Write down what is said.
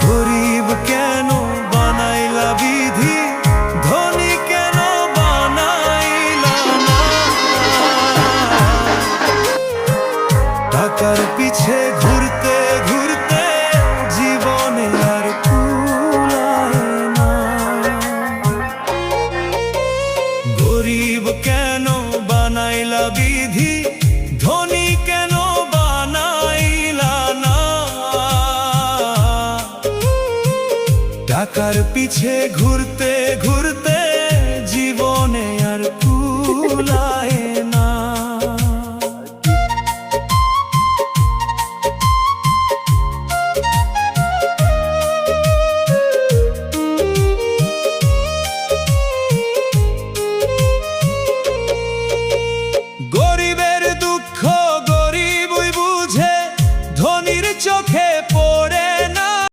গরিব কেন বানাইলা বিধি, ধনী কেন বানাইলা না। টাকার পিছে ঘুরতে ঘুরতে জীবনে আর কুলায় না। গরিব কেন বানাইলা বিধি, ধনী কেন বানাইলা না। টাকার পিছে ঘুরতে ঘুরতে জীবনে আর কুলায়